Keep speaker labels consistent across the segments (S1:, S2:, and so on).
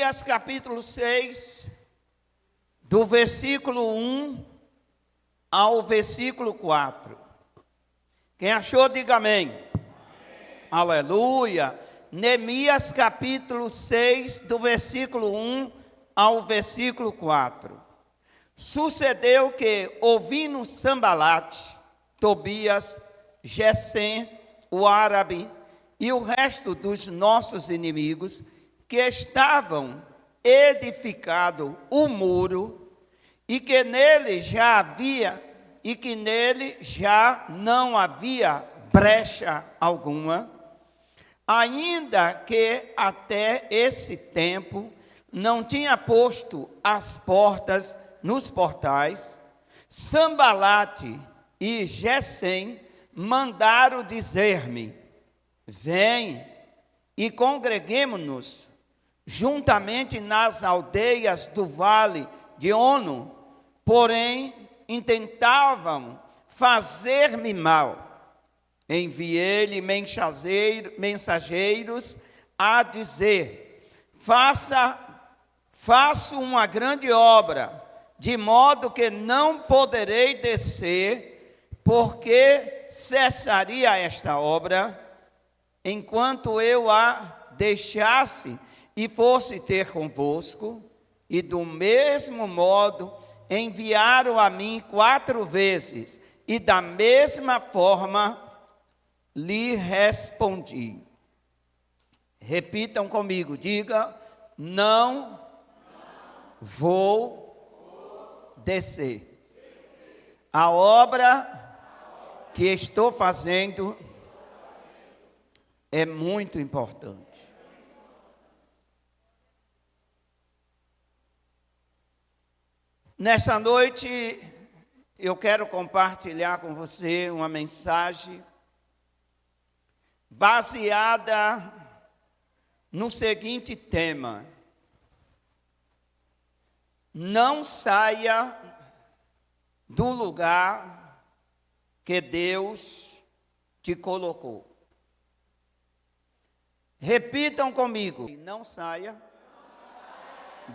S1: Neemias capítulo 6, do versículo 1 ao versículo 4. Quem achou, diga amém. Amém. Aleluia. Neemias capítulo 6, do versículo 1 ao versículo 4. Sucedeu que, ouvindo Sambalate, Tobias, Gesem, o árabe, e o resto dos nossos inimigos, que estavam edificado o muro, e que nele já não havia brecha alguma, ainda que até esse tempo não tinha posto as portas nos portais, Sambalate e Gesem mandaram dizer-me: vem e congreguemo-nos juntamente nas aldeias do vale de Ono, porém intentavam fazer-me mal. Enviei-lhe mensageiros a dizer: faço uma grande obra, de modo que não poderei descer, porque cessaria esta obra, enquanto eu a deixasse e fosse ter convosco. E do mesmo modo enviaram a mim 4 vezes, e da mesma forma lhe respondi. Repitam comigo, diga: não vou descer. A obra que estou fazendo é muito importante. Nessa noite, eu quero compartilhar com você uma mensagem baseada no seguinte tema: não saia do lugar que Deus te colocou. Repitam comigo: não saia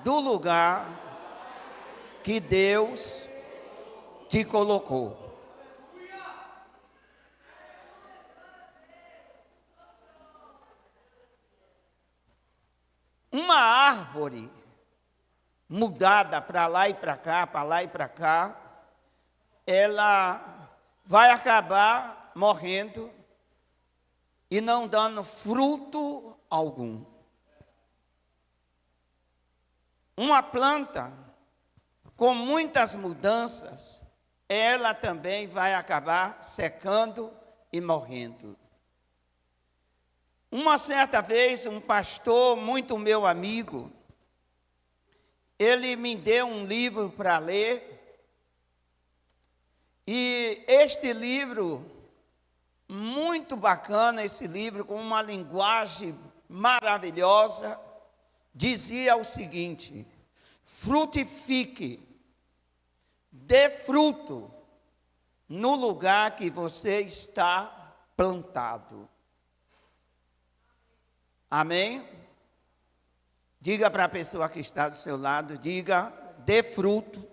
S1: do lugar que Deus te colocou. Uma árvore mudada para lá e para cá, para lá e para cá, ela vai acabar morrendo e não dando fruto algum. Uma planta com muitas mudanças, ela também vai acabar secando e morrendo. Uma certa vez, um pastor muito meu amigo, ele me deu um livro para ler, e este livro, muito bacana, esse livro, com uma linguagem maravilhosa, dizia o seguinte: frutifique, dê fruto no lugar que você está plantado. Amém? Diga para a pessoa que está do seu lado, diga: dê fruto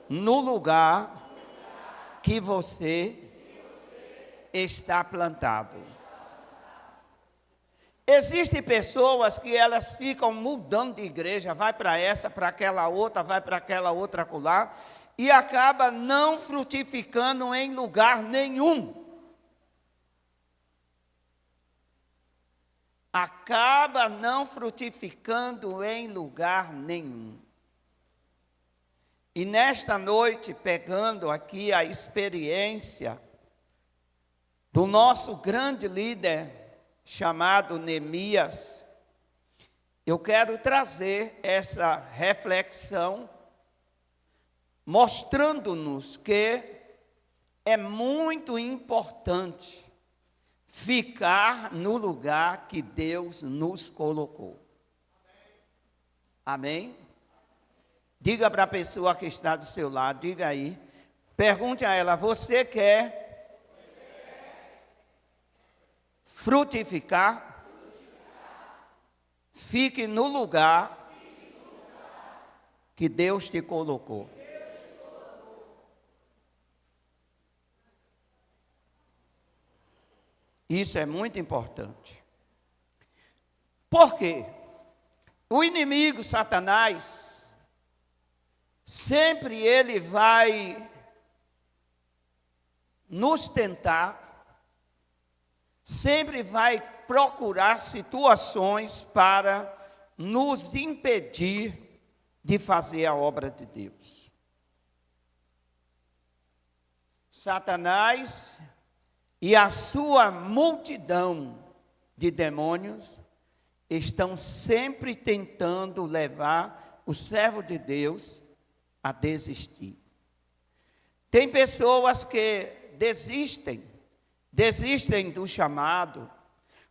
S1: no lugar que você está plantado. Existem pessoas que elas ficam mudando de igreja, vai para essa, para aquela outra, vai para aquela outra acolá, e acaba não frutificando em lugar nenhum. Acaba não frutificando em lugar nenhum. E nesta noite, pegando aqui a experiência do nosso grande líder, chamado Neemias, eu quero trazer essa reflexão, mostrando-nos que é muito importante ficar no lugar que Deus nos colocou. Amém? Diga para a pessoa que está do seu lado, diga aí, pergunte a ela: você quer frutificar fique no lugar que Deus te colocou. Isso é muito importante. Por quê? O inimigo, Satanás, sempre ele vai nos tentar, sempre vai procurar situações para nos impedir de fazer a obra de Deus. Satanás e a sua multidão de demônios estão sempre tentando levar o servo de Deus a desistir. Tem pessoas que desistem do chamado,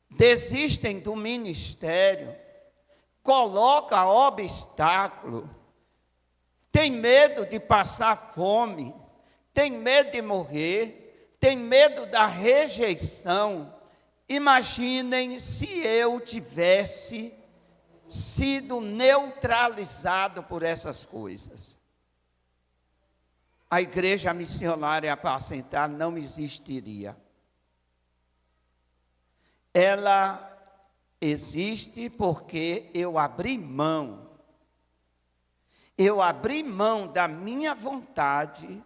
S1: desistem do ministério, coloca obstáculo, tem medo de passar fome, tem medo de morrer, tem medo da rejeição. Imaginem se eu tivesse sido neutralizado por essas coisas. A igreja missionária apacentar não existiria. Ela existe porque eu abri mão. Eu abri mão da minha vontade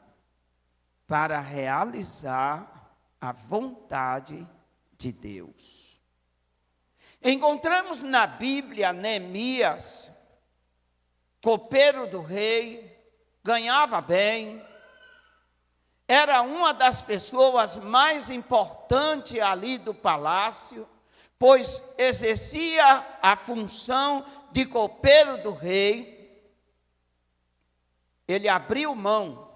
S1: para realizar a vontade de Deus. Encontramos na Bíblia Neemias, copeiro do rei, ganhava bem, era uma das pessoas mais importantes ali do palácio, pois exercia a função de copeiro do rei. Ele abriu mão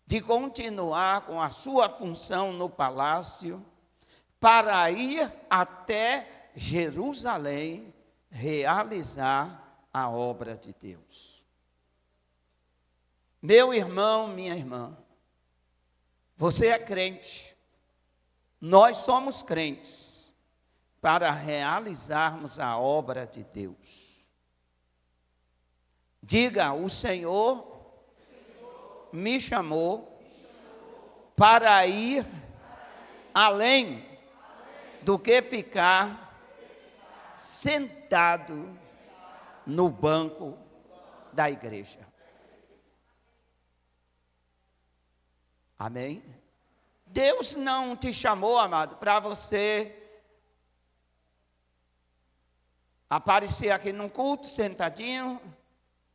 S1: de continuar com a sua função no palácio para ir até Jerusalém realizar a obra de Deus. Meu irmão, minha irmã, você é crente, nós somos crentes para realizarmos a obra de Deus. Diga, o Senhor me chamou para ir além do que ficar sentado no banco da igreja. Amém? Deus não te chamou, amado, para você aparecer aqui num culto, sentadinho,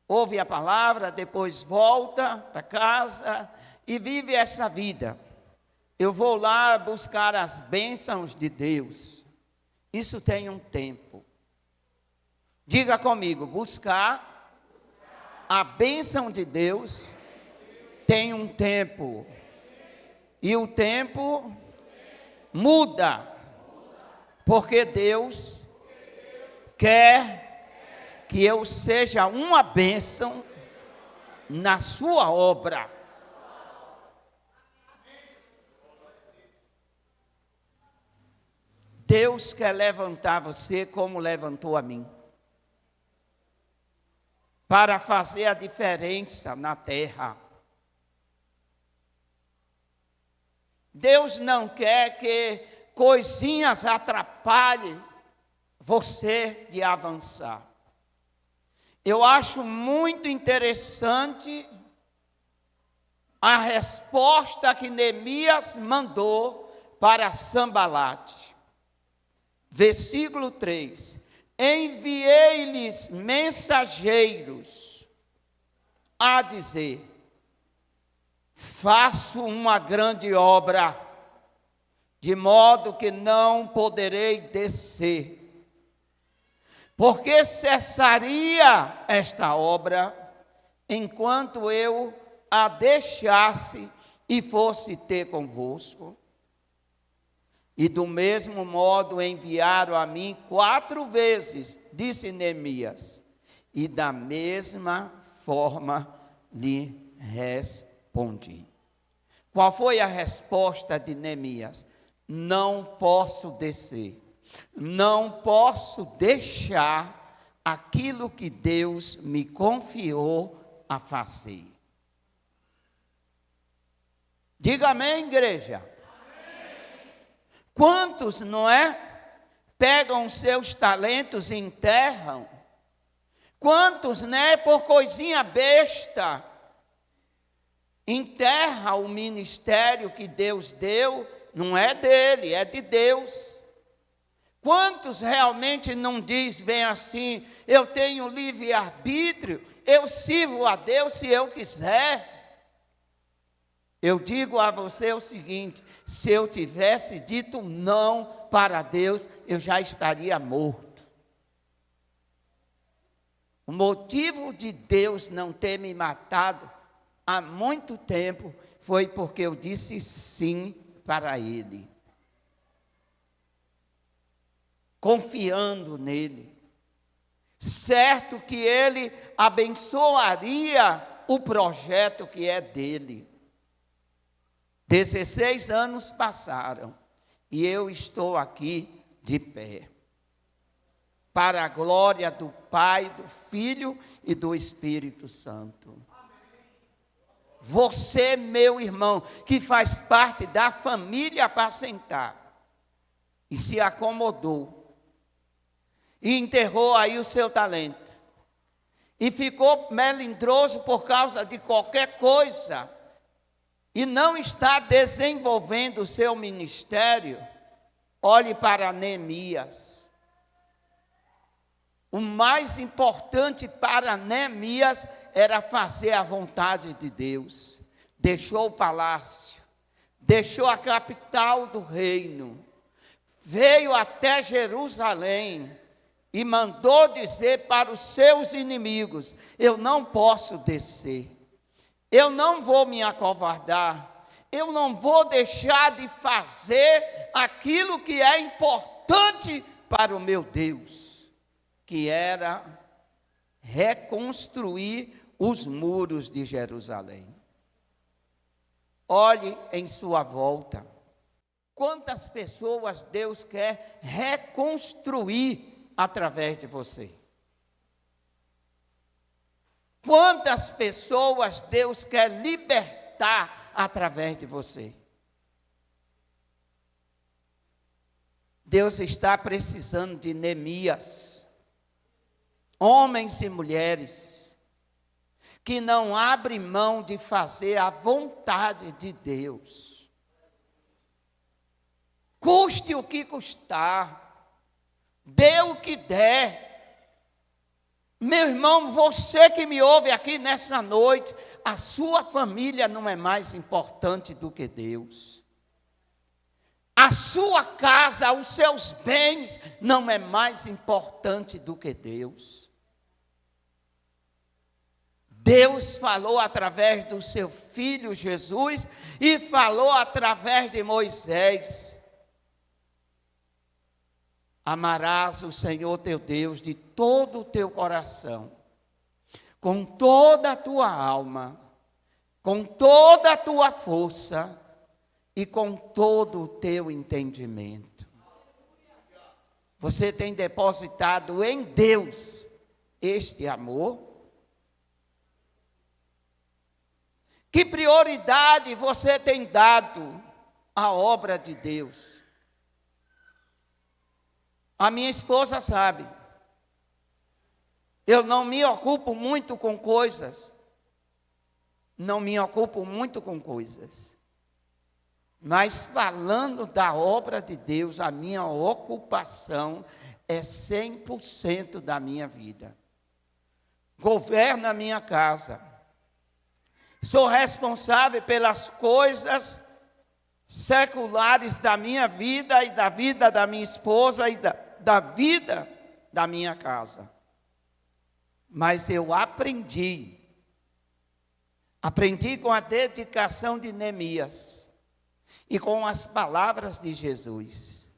S1: ouve a palavra, depois volta para casa e vive essa vida. Eu vou lá buscar as bênçãos de Deus. Isso tem um tempo. Diga comigo, buscar a bênção de Deus tem um tempo. E o tempo muda, porque Deus quer que eu seja uma bênção na sua obra. Deus quer levantar você como levantou a mim, para fazer a diferença na terra. Deus não quer que coisinhas atrapalhem você de avançar. Eu acho muito interessante a resposta que Neemias mandou para Sambalate. Versículo 3: enviei-lhes mensageiros a dizer: faço uma grande obra, de modo que não poderei descer. Porque cessaria esta obra, enquanto eu a deixasse e fosse ter convosco? E do mesmo modo enviaram a mim 4 vezes, disse Neemias, e da mesma forma lhe respondi. Qual foi a resposta de Neemias? Não posso descer. não posso deixar aquilo que Deus me confiou a fazer. Diga amém, igreja. Amém. Quantos, não é? Pegam seus talentos e enterram. Quantos, né, por coisinha besta, enterra o ministério que Deus deu, não é dele, é de Deus. Quantos realmente não diz bem assim, eu tenho livre-arbítrio, eu sirvo a Deus se eu quiser? Eu digo a você o seguinte, se eu tivesse dito não para Deus, eu já estaria morto. O motivo de Deus não ter me matado há muito tempo foi porque eu disse sim para Ele. Confiando nele. Certo que Ele abençoaria o projeto que é dele. 16 anos passaram e eu estou aqui de pé. Para a glória do Pai, do Filho e do Espírito Santo. Você, meu irmão, que faz parte da família Apacentar, e se acomodou, e enterrou aí o seu talento, e ficou melindroso por causa de qualquer coisa, e não está desenvolvendo o seu ministério, olhe para Neemias. O mais importante para Neemias era fazer a vontade de Deus. Deixou o palácio, deixou a capital do reino, veio até Jerusalém e mandou dizer para os seus inimigos: eu não posso descer, eu não vou me acovardar, eu não vou deixar de fazer aquilo que é importante para o meu Deus, que era reconstruir os muros de Jerusalém. Olhe em sua volta, quantas pessoas Deus quer reconstruir através de você. Quantas pessoas Deus quer libertar através de você. Deus está precisando de Neemias, homens e mulheres, que não abrem mão de fazer a vontade de Deus. Custe o que custar, dê o que der. Meu irmão, você que me ouve aqui nessa noite, a sua família não é mais importante do que Deus. A sua casa, os seus bens, não é mais importante do que Deus. Deus falou através do seu Filho Jesus e falou através de Moisés. Amarás o Senhor teu Deus de todo o teu coração, com toda a tua alma, com toda a tua força e com todo o teu entendimento. Você tem depositado em Deus este amor? Que prioridade você tem dado à obra de Deus? A minha esposa sabe, eu não me ocupo muito com coisas, mas falando da obra de Deus, a minha ocupação é 100% da minha vida. Governo a minha casa, sou responsável pelas coisas seculares da minha vida e da vida da minha esposa e da vida da minha casa. Mas eu aprendi com a dedicação de Neemias e com as palavras de Jesus,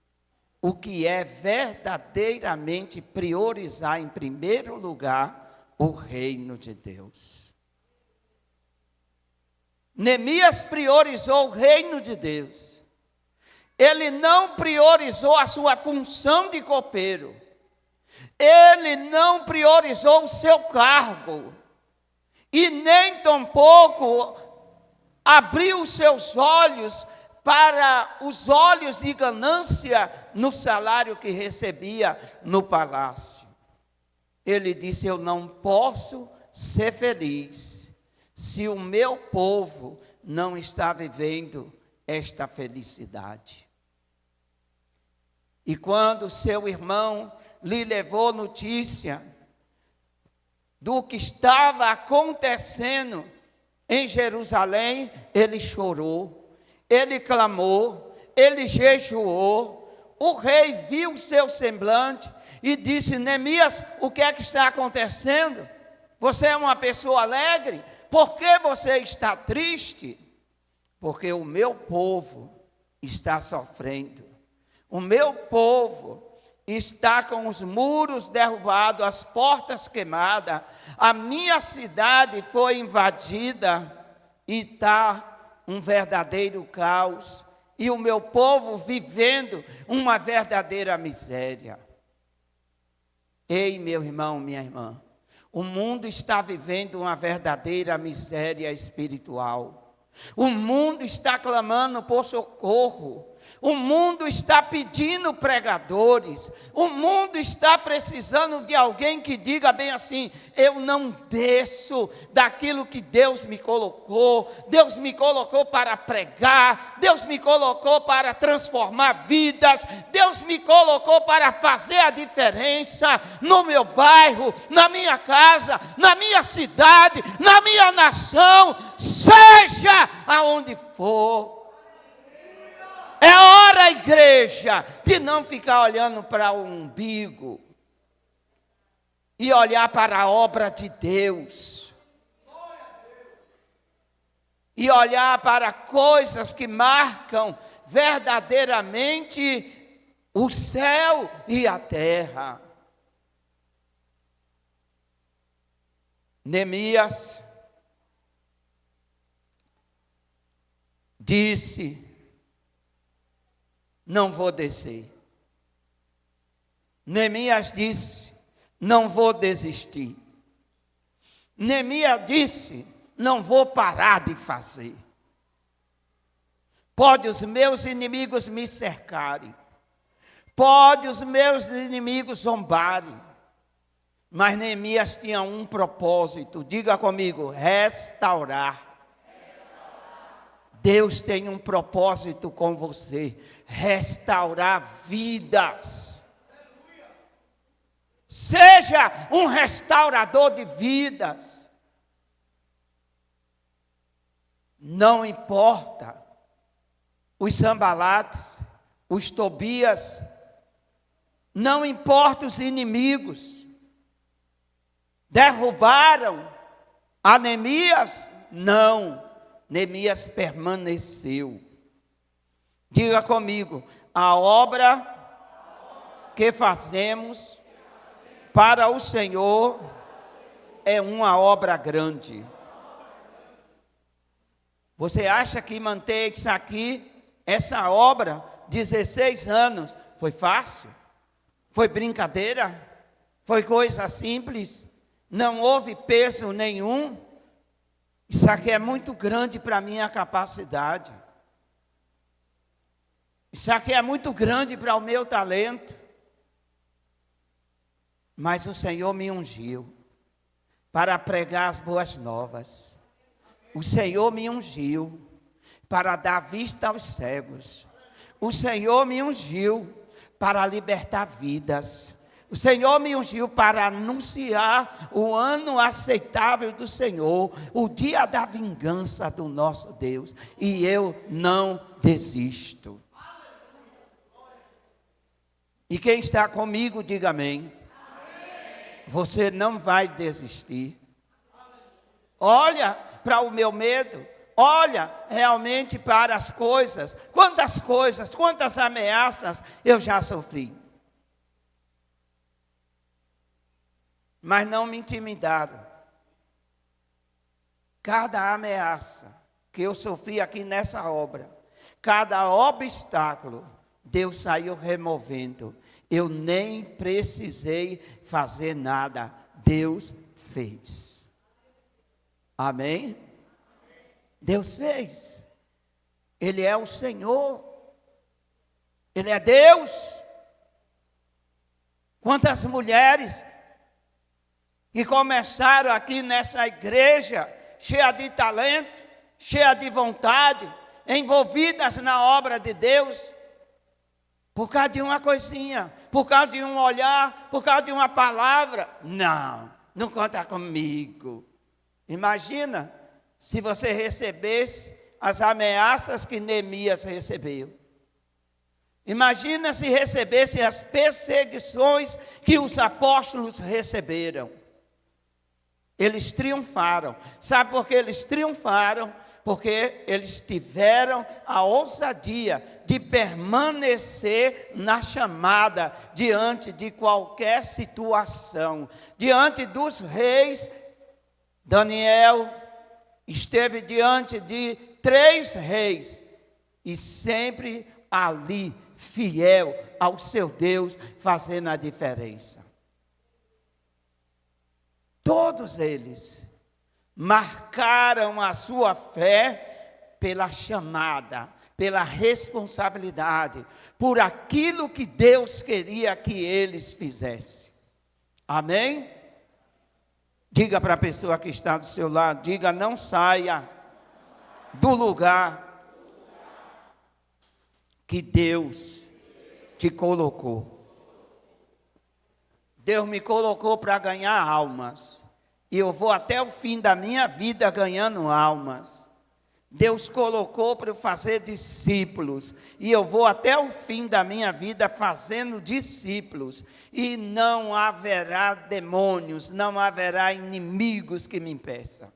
S1: o que é verdadeiramente priorizar em primeiro lugar o reino de Deus. Neemias priorizou o reino de Deus. Ele não priorizou a sua função de copeiro. Ele não priorizou o seu cargo. E nem tampouco abriu os seus olhos para os olhos de ganância no salário que recebia no palácio. Ele disse: eu não posso ser feliz se o meu povo não está vivendo esta felicidade. E quando seu irmão lhe levou notícia do que estava acontecendo em Jerusalém, ele chorou, ele clamou, ele jejuou. O rei viu seu semblante e disse: Neemias, o que é que está acontecendo? Você é uma pessoa alegre? Por que você está triste? Porque o meu povo está sofrendo. O meu povo está com os muros derrubados, as portas queimadas. A minha cidade foi invadida e está um verdadeiro caos. E o meu povo vivendo uma verdadeira miséria. Ei, meu irmão, minha irmã, o mundo está vivendo uma verdadeira miséria espiritual. O mundo está clamando por socorro. O mundo está pedindo pregadores. O mundo está precisando de alguém que diga bem assim: eu não desço daquilo que Deus me colocou. Deus me colocou para pregar. Deus me colocou para transformar vidas. Deus me colocou para fazer a diferença no meu bairro, na minha casa, na minha cidade, na minha nação, seja aonde for. É hora, igreja, de não ficar olhando para o umbigo e olhar para a obra de Deus. E olhar para coisas que marcam verdadeiramente o céu e a terra. Neemias disse: não vou descer. Neemias disse: não vou desistir. Neemias disse: não vou parar de fazer. Pode os meus inimigos me cercarem, pode os meus inimigos zombarem, mas Neemias tinha um propósito. Diga comigo: restaurar. Deus tem um propósito com você: restaurar vidas. Seja um restaurador de vidas. Não importa os Sanbalates, os Tobias, não importa os inimigos. Derrubaram a Neemias? Não. Neemias permaneceu. Diga comigo: a obra que fazemos para o Senhor é uma obra grande. Você acha que manter isso aqui, essa obra, 16 anos, foi fácil? Foi brincadeira? Foi coisa simples? Não houve peso nenhum? Isso aqui é muito grande para a minha capacidade. Isso aqui é muito grande para o meu talento. Mas o Senhor me ungiu para pregar as boas novas. O Senhor me ungiu para dar vista aos cegos. O Senhor me ungiu para libertar vidas. O Senhor me ungiu para anunciar o ano aceitável do Senhor, o dia da vingança do nosso Deus. E eu não desisto. E quem está comigo, diga amém. Você não vai desistir. Olha para o meu medo. Olha realmente para as coisas. Quantas ameaças eu já sofri. Mas não me intimidaram. Cada ameaça que eu sofri aqui nessa obra, cada obstáculo, Deus saiu removendo. Eu nem precisei fazer nada, Deus fez. Amém? Deus fez. Ele é o Senhor. Ele é Deus. Quantas mulheres que começaram aqui nessa igreja, cheia de talento, cheia de vontade, envolvidas na obra de Deus, por causa de uma coisinha, por causa de um olhar, por causa de uma palavra. Não conta comigo. Imagina se você recebesse as ameaças que Neemias recebeu. Imagina se recebesse as perseguições que os apóstolos receberam. Eles triunfaram. Sabe por que eles triunfaram? Porque eles tiveram a ousadia de permanecer na chamada, diante de qualquer situação. Diante dos reis, Daniel esteve diante de 3 reis, e sempre ali, fiel ao seu Deus, fazendo a diferença. Todos eles marcaram a sua fé pela chamada, pela responsabilidade, por aquilo que Deus queria que eles fizessem. Amém? Diga para a pessoa que está do seu lado, diga: não saia do lugar que Deus te colocou. Deus me colocou para ganhar almas. E eu vou até o fim da minha vida ganhando almas. Deus colocou para eu fazer discípulos. E eu vou até o fim da minha vida fazendo discípulos. E não haverá demônios, não haverá inimigos que me impeçam.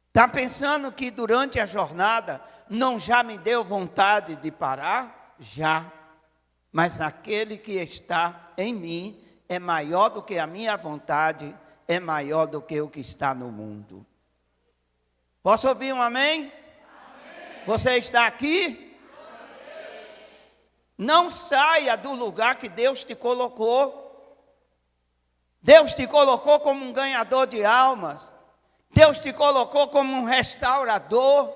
S1: Está pensando que durante a jornada não já me deu vontade de parar? Já. Mas aquele que está em mim é maior do que a minha vontade, é maior do que o que está no mundo. Posso ouvir um amém? Amém. Você está aqui? Amém. Não saia do lugar que Deus te colocou. Deus te colocou como um ganhador de almas. Deus te colocou como um restaurador.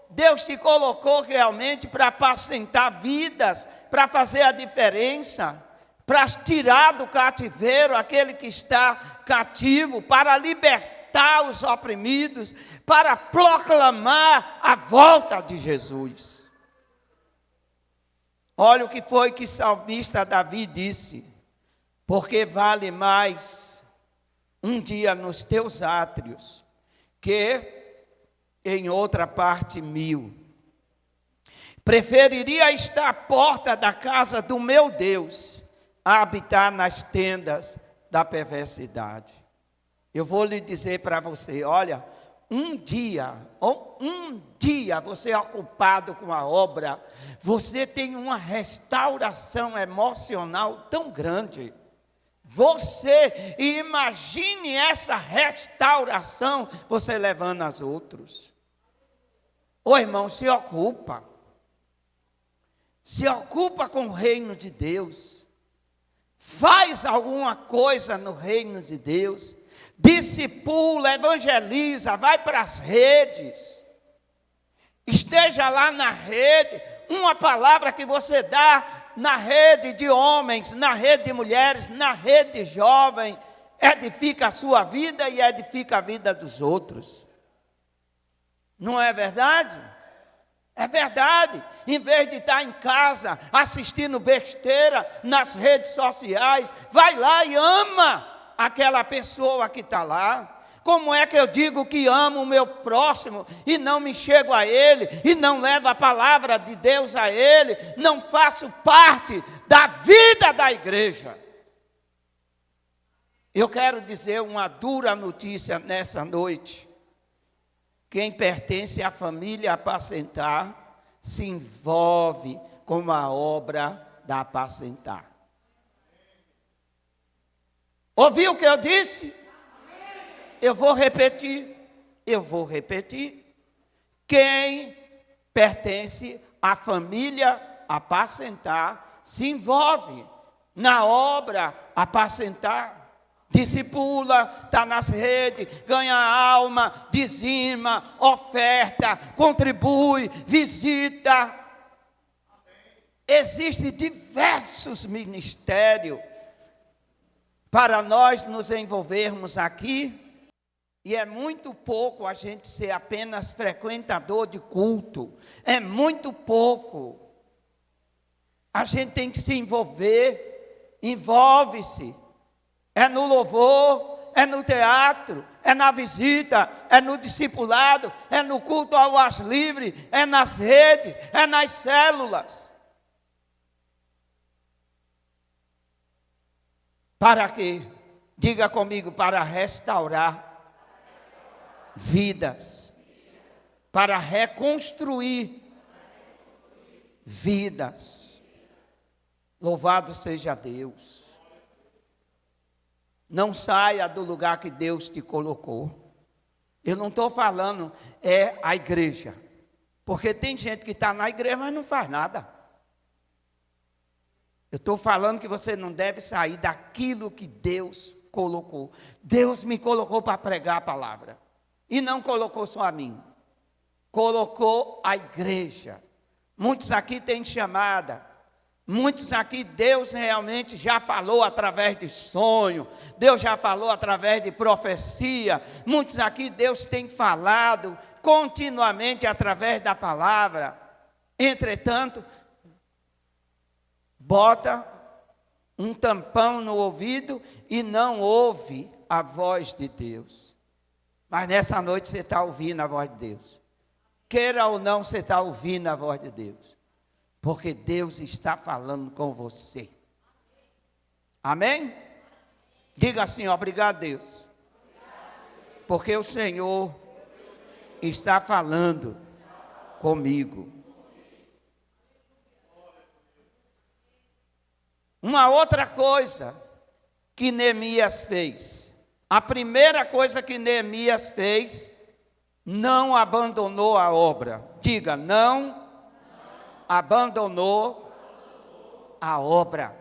S1: Deus te colocou realmente para apacentar vidas, para fazer a diferença, para tirar do cativeiro aquele que está cativo, para libertar os oprimidos, para proclamar a volta de Jesus. Olha o que foi que o salmista Davi disse: porque vale mais um dia nos teus átrios que em outra parte 1000. Preferiria estar à porta da casa do meu Deus a habitar nas tendas da perversidade. Eu vou lhe dizer para você, olha, um dia você é ocupado com a obra, você tem uma restauração emocional tão grande. Você imagine essa restauração, você levando aos outros. Ô irmão, se ocupa com o reino de Deus, faz alguma coisa no reino de Deus, discipula, evangeliza, vai para as redes, esteja lá na rede, uma palavra que você dá na rede de homens, na rede de mulheres, na rede de jovens, edifica a sua vida e edifica a vida dos outros. Não é verdade? É verdade. Em vez de estar em casa assistindo besteira nas redes sociais, vai lá e ama aquela pessoa que está lá. Como é que eu digo que amo o meu próximo e não me chego a ele, e não levo a palavra de Deus a ele, não faço parte da vida da igreja? Eu quero dizer uma dura notícia nessa noite. Quem pertence à família apacentar se envolve com a obra da apacentar. Ouviu o que eu disse? Eu vou repetir. Quem pertence à família apacentar se envolve na obra apacentar. Discipula, está nas redes, ganha alma, dizima, oferta, contribui, visita. Existem diversos ministérios para nós nos envolvermos aqui. E é muito pouco a gente ser apenas frequentador de culto. É muito pouco. A gente tem que se envolver. Envolve-se. É no louvor, é no teatro, é na visita, é no discipulado, é no culto ao ar livre, é nas redes, é nas células. Para quê? Diga comigo, para restaurar vidas, para reconstruir vidas. Louvado seja Deus. Não saia do lugar que Deus te colocou. Eu não estou falando a igreja. Porque tem gente que está na igreja, mas não faz nada. Eu estou falando que você não deve sair daquilo que Deus colocou. Deus me colocou para pregar a palavra. E não colocou só a mim. Colocou a igreja. Muitos aqui têm chamada. Muitos aqui, Deus realmente já falou através de sonho, Deus já falou através de profecia. Muitos aqui, Deus tem falado continuamente através da palavra. Entretanto, bota um tampão no ouvido e não ouve a voz de Deus. Mas nessa noite você está ouvindo a voz de Deus. Queira ou não, você está ouvindo a voz de Deus. Porque Deus está falando com você. Amém? Diga assim, obrigado, Deus. Porque o Senhor está falando comigo. Uma outra coisa que Neemias fez. A primeira coisa que Neemias fez, não abandonou a obra. Diga, não abandonou a obra.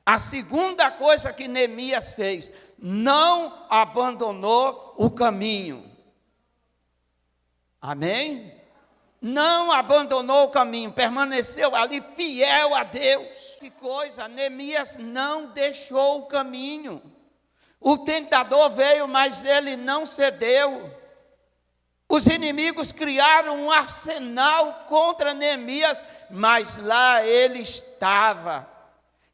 S1: A segunda coisa que Neemias fez, não abandonou o caminho. Amém? Não abandonou o caminho, permaneceu ali fiel a Deus. Que coisa, Neemias não deixou o caminho. O tentador veio, mas ele não cedeu. Os inimigos criaram um arsenal contra Neemias, mas lá ele estava.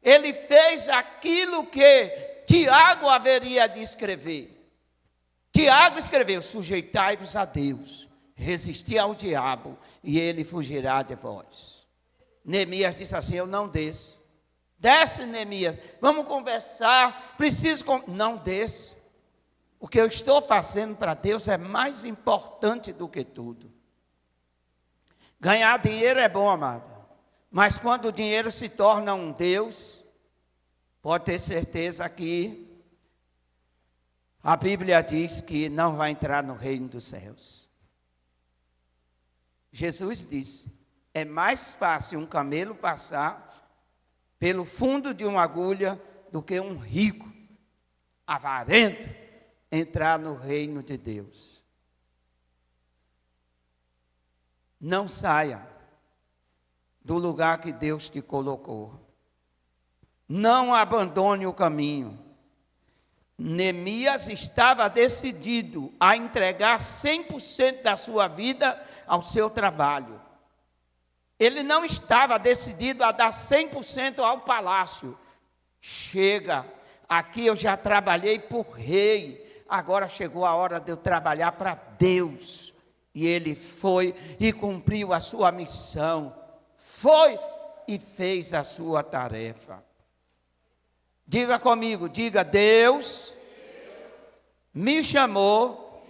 S1: Ele fez aquilo que Tiago haveria de escrever. Tiago escreveu, sujeitai-vos a Deus, resisti ao diabo, e ele fugirá de vós. Neemias disse assim, eu não desço. Desce, Neemias, vamos conversar, não desço. O que eu estou fazendo para Deus é mais importante do que tudo. Ganhar dinheiro é bom, amado. Mas quando o dinheiro se torna um Deus, pode ter certeza que a Bíblia diz que não vai entrar no reino dos céus. Jesus disse, é mais fácil um camelo passar pelo fundo de uma agulha do que um rico, avarento, entrar no reino de Deus. Não saia do lugar que Deus te colocou. Não abandone o caminho. Neemias estava decidido a entregar 100% da sua vida ao seu trabalho. Ele não estava decidido a dar 100% ao palácio. Chega, aqui eu já trabalhei por rei. Agora chegou a hora de eu trabalhar para Deus. E ele foi e cumpriu a sua missão. Foi e fez a sua tarefa. Diga comigo, diga, Deus me chamou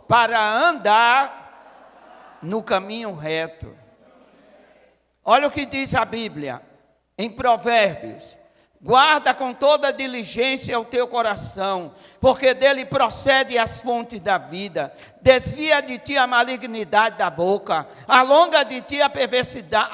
S1: para andar no caminho reto. Olha o que diz a Bíblia em Provérbios. Guarda com toda diligência o teu coração, porque dele procede as fontes da vida. Desvia de ti a malignidade da boca, alonga de ti a perversidade,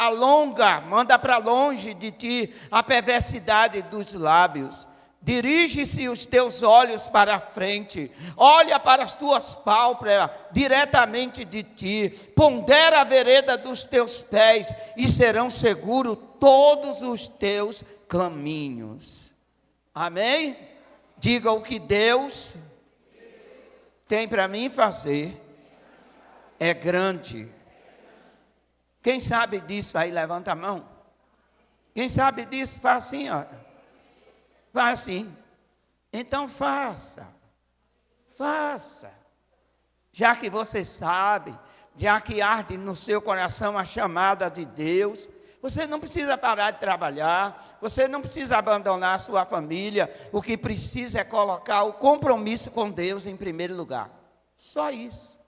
S1: manda para longe de ti a perversidade dos lábios. Dirige-se os teus olhos para a frente, olha para as tuas pálpebras diretamente de ti, pondera a vereda dos teus pés e serão seguros todos os teus caminhos. Amém? Diga o que Deus tem para mim fazer é grande. Quem sabe disso aí, levanta a mão. Quem sabe disso, faz assim, ó. Faz assim. Então faça. Faça. Já que você sabe, já que arde no seu coração a chamada de Deus, você não precisa parar de trabalhar, você não precisa abandonar a sua família, o que precisa é colocar o compromisso com Deus em primeiro lugar. Só isso.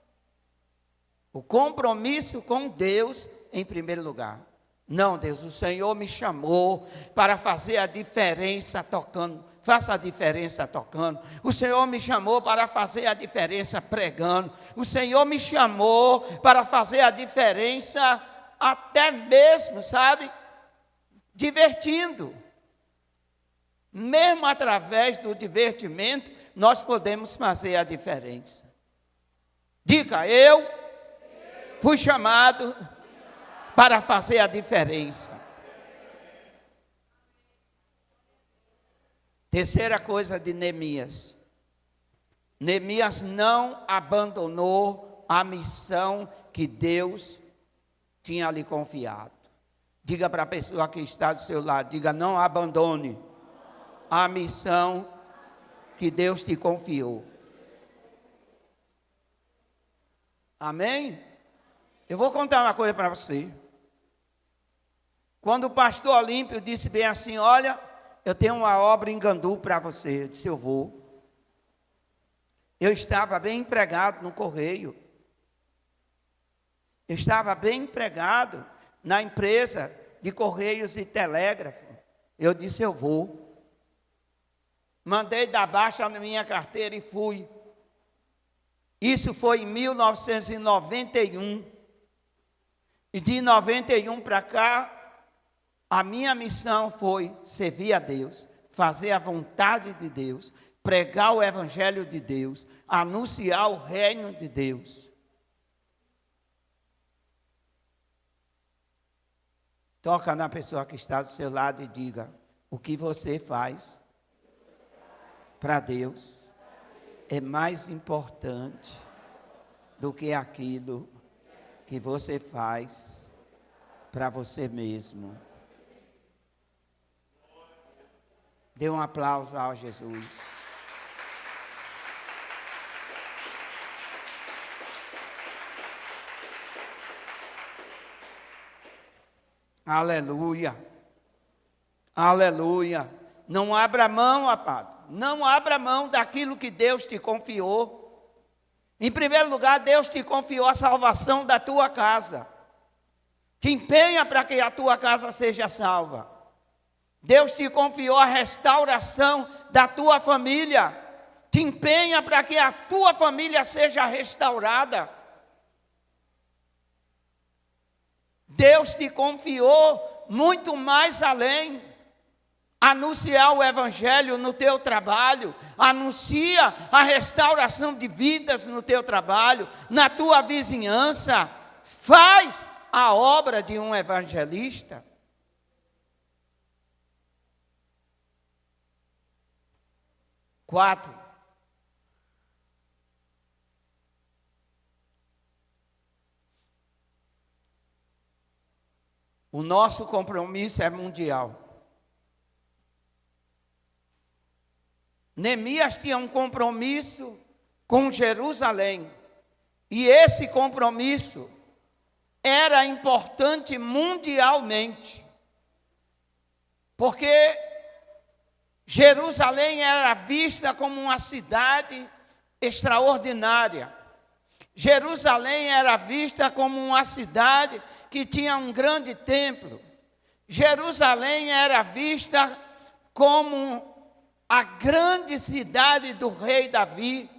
S1: O compromisso com Deus em primeiro lugar. Não, Deus, o Senhor me chamou para fazer a diferença tocando. Faça a diferença tocando. O Senhor me chamou para fazer a diferença pregando. O Senhor me chamou para fazer a diferença até mesmo, sabe, divertindo. Mesmo através do divertimento, nós podemos fazer a diferença. Diga, eu fui chamado para fazer a diferença. Terceira coisa de Neemias. Neemias não abandonou a missão que Deus tinha lhe confiado. Diga para a pessoa que está do seu lado, diga, não abandone a missão que Deus te confiou. Amém? Eu vou contar uma coisa para você. Quando o pastor Olímpio disse bem assim, olha, eu tenho uma obra em Gandu para você, eu disse, eu vou. Eu estava bem empregado no correio. Eu estava bem empregado na empresa de correios e telégrafo. Eu disse, eu vou. Mandei dar baixa na minha carteira e fui. Isso foi em 1991. E de 91 para cá, a minha missão foi servir a Deus, fazer a vontade de Deus, pregar o evangelho de Deus, anunciar o reino de Deus. Toca na pessoa que está do seu lado e diga, o que você faz para Deus é mais importante do que aquilo que você faz para você mesmo. Dê um aplauso ao Jesus. Aleluia. Aleluia. Não abra mão, amado. Não abra mão daquilo que Deus te confiou. Em primeiro lugar, Deus te confiou a salvação da tua casa. Te empenha para que a tua casa seja salva. Deus te confiou a restauração da tua família. Te empenha para que a tua família seja restaurada. Deus te confiou muito mais além. Anunciar o evangelho no teu trabalho. Anuncia a restauração de vidas no teu trabalho, na tua vizinhança. Faz a obra de um evangelista. Quatro. O nosso compromisso é mundial. Neemias tinha um compromisso com Jerusalém. E esse compromisso era importante mundialmente. Porque Jerusalém era vista como uma cidade extraordinária. Jerusalém era vista como uma cidade que tinha um grande templo. Jerusalém era vista como a grande cidade do rei Davi,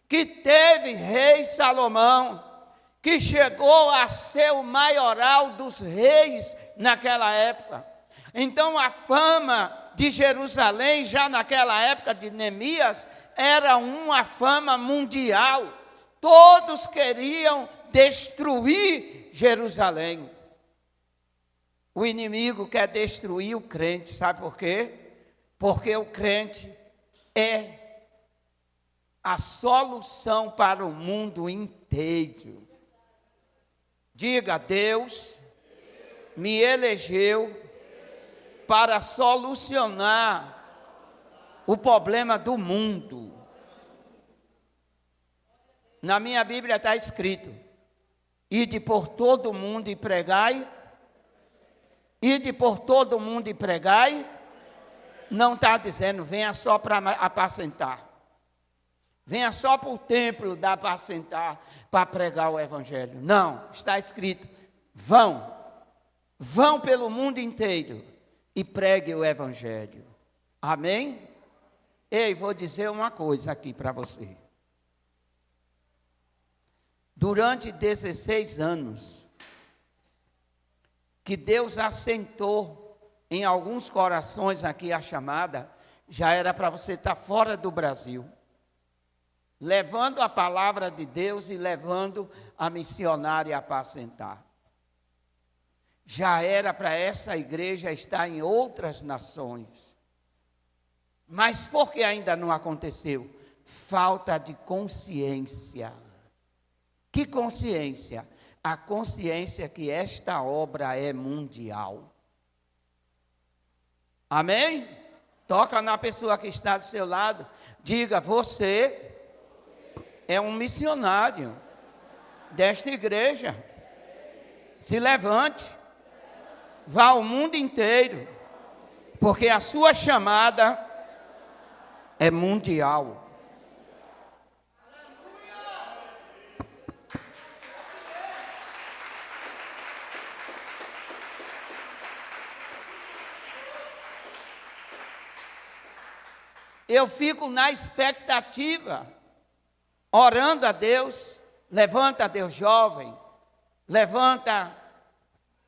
S1: que teve rei Salomão, que chegou a ser o maioral dos reis naquela época. Então a fama de Jerusalém, já naquela época de Neemias, era uma fama mundial. Todos queriam destruir Jerusalém. O inimigo quer destruir o crente, sabe por quê? Porque o crente é a solução para o mundo inteiro. Diga, Deus me elegeu para solucionar o problema do mundo. Na minha Bíblia está escrito: ide por todo o mundo e pregai. Ide por todo o mundo e pregai. Não está dizendo, venha só para apacentar. Venha só para o templo da apacentar para pregar o evangelho. Não, está escrito, vão pelo mundo inteiro e pregue o evangelho. Amém? Ei, vou dizer uma coisa aqui para você. Durante 16 anos, que Deus assentou em alguns corações aqui a chamada, já era para você estar fora do Brasil, levando a palavra de Deus e levando a missionária a apacentar. Já era para essa igreja estar em outras nações. Mas por que ainda não aconteceu? Falta de consciência. Que consciência? A consciência que esta obra é mundial. Amém? Toca na pessoa que está do seu lado. Diga, você é um missionário desta igreja. Se levante. Vá ao mundo inteiro. Porque a sua chamada é mundial. Eu fico na expectativa, orando a Deus. Levanta a Deus jovem, levanta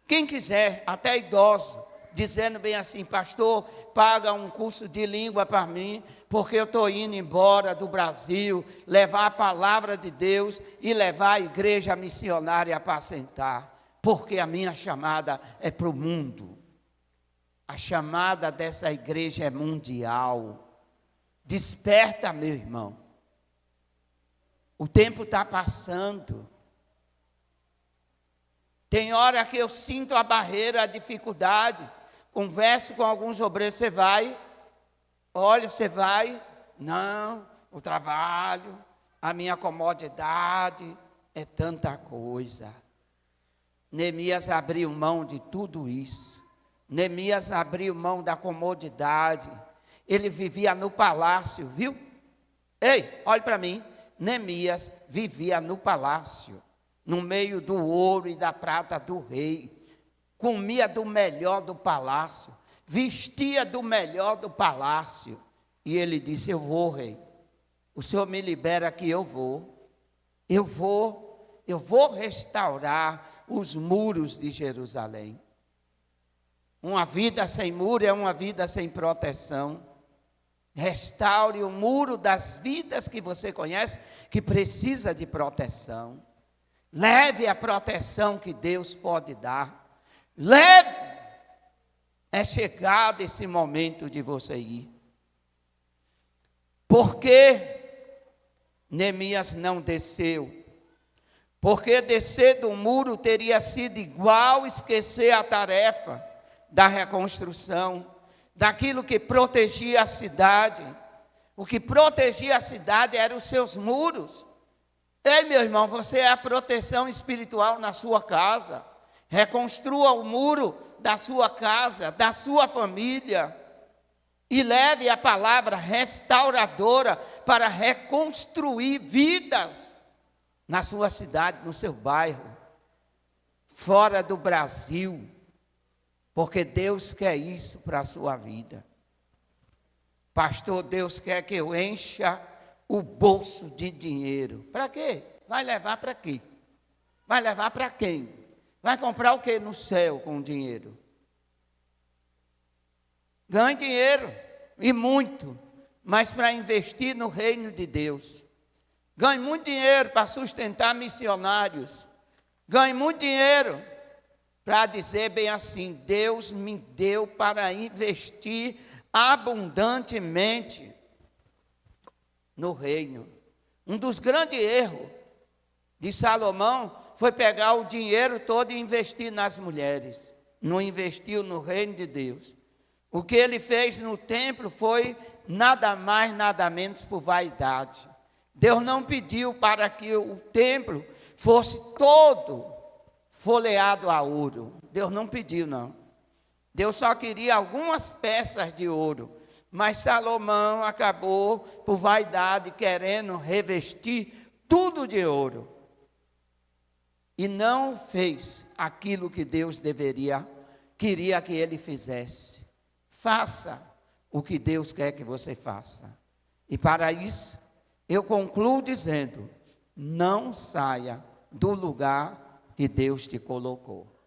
S1: quem quiser, até idoso, dizendo bem assim, pastor, paga um curso de língua para mim, porque eu estou indo embora do Brasil, levar a palavra de Deus e levar a igreja missionária a apacentar, porque a minha chamada é para o mundo. A chamada dessa igreja é mundial. Desperta, meu irmão. O tempo está passando. Tem hora que eu sinto a barreira, a dificuldade. Converso com alguns obreiros, você vai? Olha, você vai? Não, o trabalho, a minha comodidade, é tanta coisa. Neemias abriu mão de tudo isso. Neemias abriu mão da comodidade. Ele vivia no palácio, viu? Ei, olhe para mim. Neemias vivia no palácio, no meio do ouro e da prata do rei. Comia do melhor do palácio, vestia do melhor do palácio. E ele disse, eu vou, rei. O Senhor me libera que eu vou. Eu vou restaurar os muros de Jerusalém. Uma vida sem muro é uma vida sem proteção. Restaure o muro das vidas que você conhece, que precisa de proteção. Leve a proteção que Deus pode dar. Leve. É chegado esse momento de você ir. Por que Neemias não desceu? Porque descer do muro teria sido igual esquecer a tarefa da reconstrução, daquilo que protegia a cidade. O que protegia a cidade eram os seus muros. Ei, meu irmão, você é a proteção espiritual na sua casa. Reconstrua o muro da sua casa, da sua família. E leve a palavra restauradora para reconstruir vidas na sua cidade, no seu bairro, fora do Brasil. Porque Deus quer isso para a sua vida. Pastor, Deus quer que eu encha o bolso de dinheiro. Para quê? Vai levar para quê? Vai levar para quem? Vai comprar o que no céu com o dinheiro? Ganhe dinheiro, e muito, mas para investir no reino de Deus. Ganhe muito dinheiro para sustentar missionários. Ganhe muito dinheiro para dizer bem assim: Deus me deu para investir abundantemente no reino. Um dos grandes erros de Salomão foi pegar o dinheiro todo e investir nas mulheres. Não investiu no reino de Deus. O que ele fez no templo foi nada mais, nada menos por vaidade. Deus não pediu para que o templo fosse todo folheado a ouro. Deus não pediu, não. Deus só queria algumas peças de ouro. Mas Salomão acabou, por vaidade, querendo revestir tudo de ouro. E não fez aquilo que Deus queria que ele fizesse. Faça o que Deus quer que você faça. E para isso, eu concluo dizendo: não saia do lugar que Deus te colocou.